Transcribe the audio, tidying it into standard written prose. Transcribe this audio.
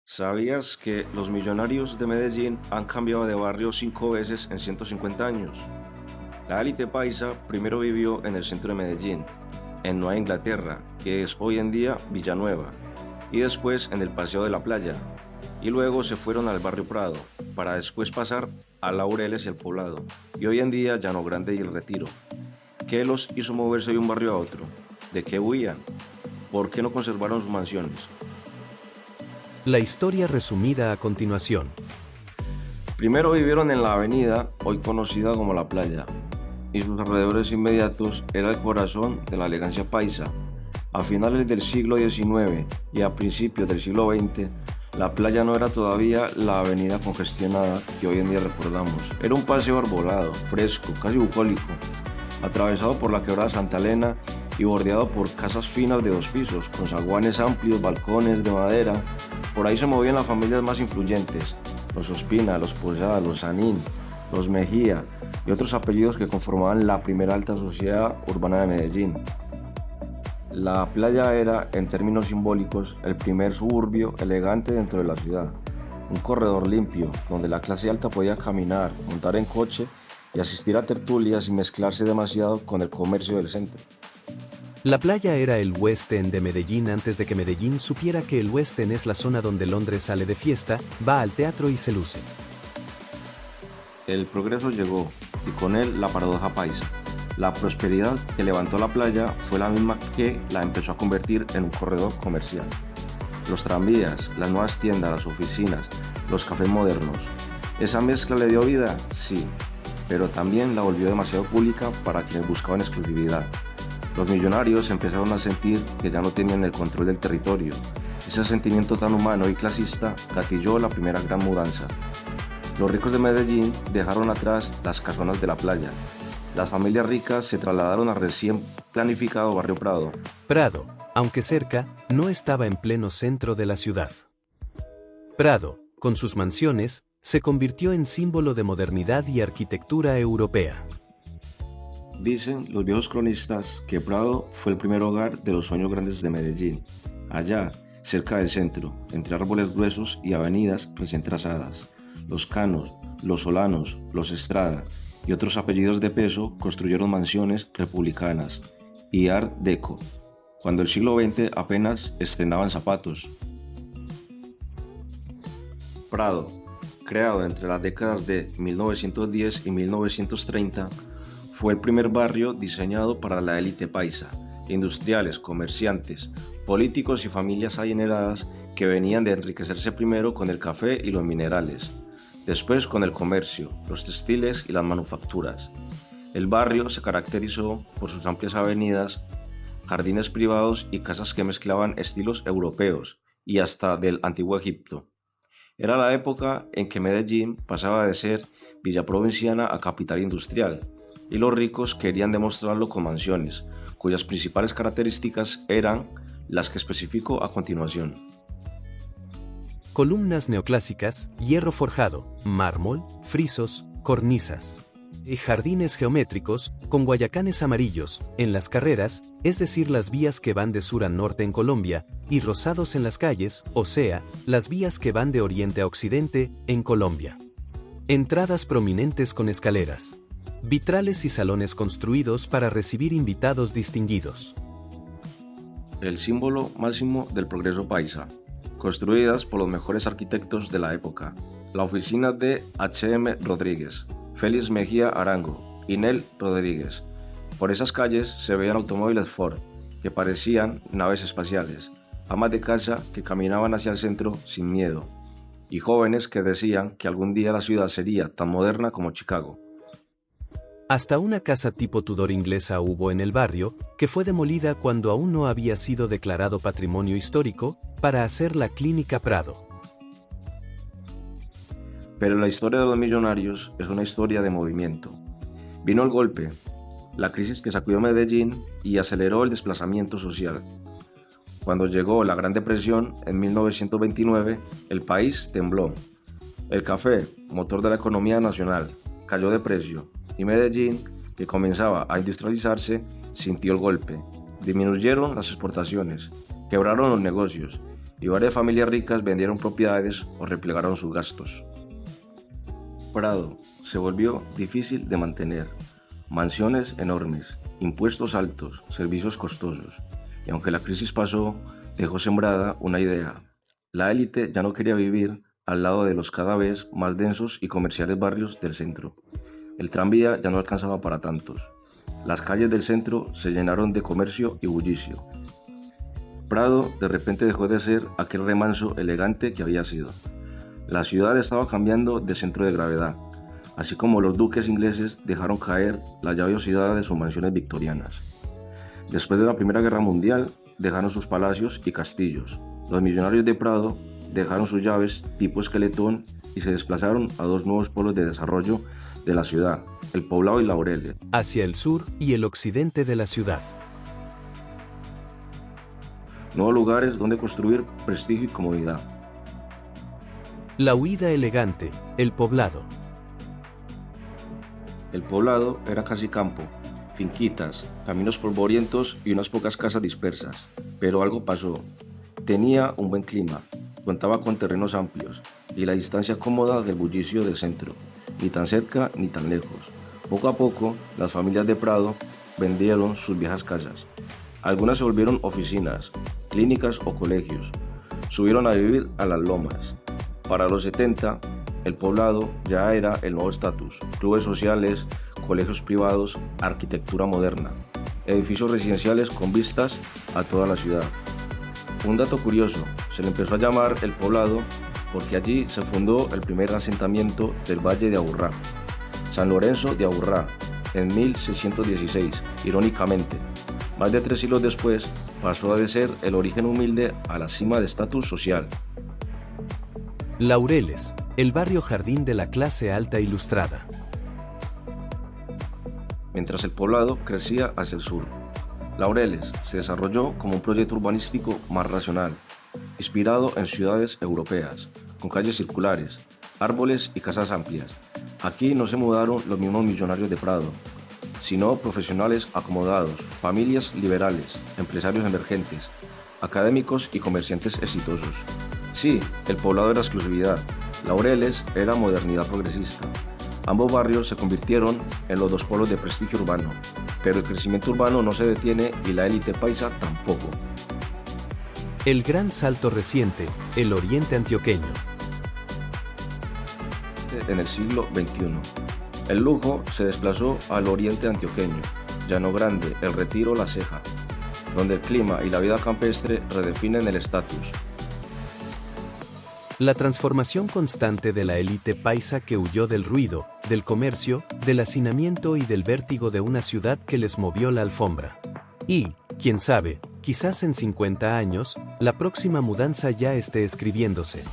¿Sabías que los millonarios de Medellín han cambiado de barrio 5 veces en 150 años? La élite paisa primero vivió en el centro de Medellín, en Nueva Inglaterra, que es hoy en día Villanueva, y después en el Paseo de la Playa, y luego se fueron al barrio Prado, para después pasar a Laureles y el Poblado, y hoy en día Llano Grande y el Retiro. ¿Qué los hizo moverse de un barrio a otro? ¿De qué huían? ¿Por qué no conservaron sus mansiones? La historia resumida a continuación. Primero vivieron en la avenida, hoy conocida como La Playa, y sus alrededores inmediatos era el corazón de la elegancia paisa. A finales del siglo XIX y a principios del siglo XX, La Playa no era todavía la avenida congestionada que hoy en día recordamos. Era un paseo arbolado, fresco, casi bucólico, atravesado por la quebrada Santa Elena y bordeado por casas finas de 2 pisos, con zaguanes amplios, balcones de madera. Por ahí se movían las familias más influyentes, los Ospina, los Posada, los Sanín, los Mejía y otros apellidos que conformaban la primera alta sociedad urbana de Medellín. La Playa era, en términos simbólicos, el primer suburbio elegante dentro de la ciudad. Un corredor limpio, donde la clase alta podía caminar, montar en coche y asistir a tertulias sin mezclarse demasiado con el comercio del centro. La Playa era el West End de Medellín antes de que Medellín supiera que el West End es la zona donde Londres sale de fiesta, va al teatro y se luce. El progreso llegó, y con él la paradoja paisa. La prosperidad que levantó la Playa fue la misma que la empezó a convertir en un corredor comercial. Los tranvías, las nuevas tiendas, las oficinas, los cafés modernos. ¿Esa mezcla le dio vida? Sí, pero también la volvió demasiado pública para quienes buscaban exclusividad. Los millonarios empezaron a sentir que ya no tenían el control del territorio. Ese sentimiento tan humano y clasista gatilló la primera gran mudanza. Los ricos de Medellín dejaron atrás las casonas de la Playa. Las familias ricas se trasladaron al recién planificado barrio Prado. Prado, aunque cerca, no estaba en pleno centro de la ciudad. Prado, con sus mansiones, se convirtió en símbolo de modernidad y arquitectura europea. Dicen los viejos cronistas que Prado fue el primer hogar de los sueños grandes de Medellín. Allá, cerca del centro, entre árboles gruesos y avenidas recién trazadas, los Canos, los Solanos, los Estrada y otros apellidos de peso construyeron mansiones republicanas y Art Deco, cuando el siglo XX apenas estrenaban zapatos. Prado, creado entre las décadas de 1910 y 1930, fue el primer barrio diseñado para la élite paisa, industriales, comerciantes, políticos y familias adineradas que venían de enriquecerse primero con el café y los minerales, después con el comercio, los textiles y las manufacturas. El barrio se caracterizó por sus amplias avenidas, jardines privados y casas que mezclaban estilos europeos y hasta del antiguo Egipto. Era la época en que Medellín pasaba de ser villa provinciana a capital industrial, y los ricos querían demostrarlo con mansiones, cuyas principales características eran las que especifico a continuación. Columnas neoclásicas, hierro forjado, mármol, frisos, cornisas. Y jardines geométricos, con guayacanes amarillos, en las carreras, es decir las vías que van de sur a norte en Colombia, y rosados en las calles, o sea, las vías que van de oriente a occidente, en Colombia. Entradas prominentes con escaleras. Vitrales y salones construidos para recibir invitados distinguidos. El símbolo máximo del progreso paisa, construidas por los mejores arquitectos de la época. La oficina de H.M. Rodríguez, Félix Mejía Arango y Nel Rodríguez. Por esas calles se veían automóviles Ford, que parecían naves espaciales, amas de casa que caminaban hacia el centro sin miedo, y jóvenes que decían que algún día la ciudad sería tan moderna como Chicago. Hasta una casa tipo Tudor inglesa hubo en el barrio, que fue demolida cuando aún no había sido declarado patrimonio histórico, para hacer la Clínica Prado. Pero la historia de los millonarios es una historia de movimiento. Vino el golpe, la crisis que sacudió Medellín y aceleró el desplazamiento social. Cuando llegó la Gran Depresión en 1929, el país tembló. El café, motor de la economía nacional, cayó de precio y Medellín, que comenzaba a industrializarse, sintió el golpe. Disminuyeron las exportaciones, quebraron los negocios y varias familias ricas vendieron propiedades o replegaron sus gastos. Prado se volvió difícil de mantener. Mansiones enormes, impuestos altos, servicios costosos. Y aunque la crisis pasó, dejó sembrada una idea. La élite ya no quería vivir al lado de los cada vez más densos y comerciales barrios del centro. El tranvía ya no alcanzaba para tantos. Las calles del centro se llenaron de comercio y bullicio. Prado de repente dejó de ser aquel remanso elegante que había sido. La ciudad estaba cambiando de centro de gravedad, así como los duques ingleses dejaron caer la llaveosidad de sus mansiones victorianas. Después de la Primera Guerra Mundial, dejaron sus palacios y castillos. Los millonarios de Prado dejaron sus llaves tipo esqueletón y se desplazaron a dos nuevos polos de desarrollo de la ciudad, el Poblado y Laureles. Hacia el sur y el occidente de la ciudad. Nuevos lugares donde construir prestigio y comodidad. La huida elegante, el poblado. El poblado era casi campo, finquitas, caminos polvorientos y unas pocas casas dispersas. Pero algo pasó. Tenía un buen clima, contaba con terrenos amplios y la distancia cómoda del bullicio del centro, ni tan cerca ni tan lejos. Poco a poco, las familias de Prado vendieron sus viejas casas. Algunas se volvieron oficinas, clínicas o colegios. Subieron a vivir a las lomas. Para los 70, el poblado ya era el nuevo estatus: clubes sociales, colegios privados, arquitectura moderna, edificios residenciales con vistas a toda la ciudad. Un dato curioso, se le empezó a llamar el poblado porque allí se fundó el primer asentamiento del Valle de Aburrá, San Lorenzo de Aburrá, en 1616, irónicamente. Más de 3 siglos después, pasó de ser el origen humilde a la cima de estatus social. Laureles, el barrio jardín de la clase alta ilustrada. Mientras el poblado crecía hacia el sur, Laureles se desarrolló como un proyecto urbanístico más racional, inspirado en ciudades europeas, con calles circulares, árboles y casas amplias. Aquí no se mudaron los mismos millonarios de Prado, sino profesionales acomodados, familias liberales, empresarios emergentes, académicos y comerciantes exitosos. Sí, el poblado era exclusividad, Laureles era modernidad progresista. Ambos barrios se convirtieron en los dos polos de prestigio urbano, pero el crecimiento urbano no se detiene y la élite paisa tampoco. El gran salto reciente, el oriente antioqueño. En el siglo XXI, el lujo se desplazó al oriente antioqueño, Llano Grande, El Retiro, La Ceja, donde el clima y la vida campestre redefinen el estatus. La transformación constante de la élite paisa que huyó del ruido, del comercio, del hacinamiento y del vértigo de una ciudad que les movió la alfombra. Y, quién sabe, quizás en 50 años, la próxima mudanza ya esté escribiéndose.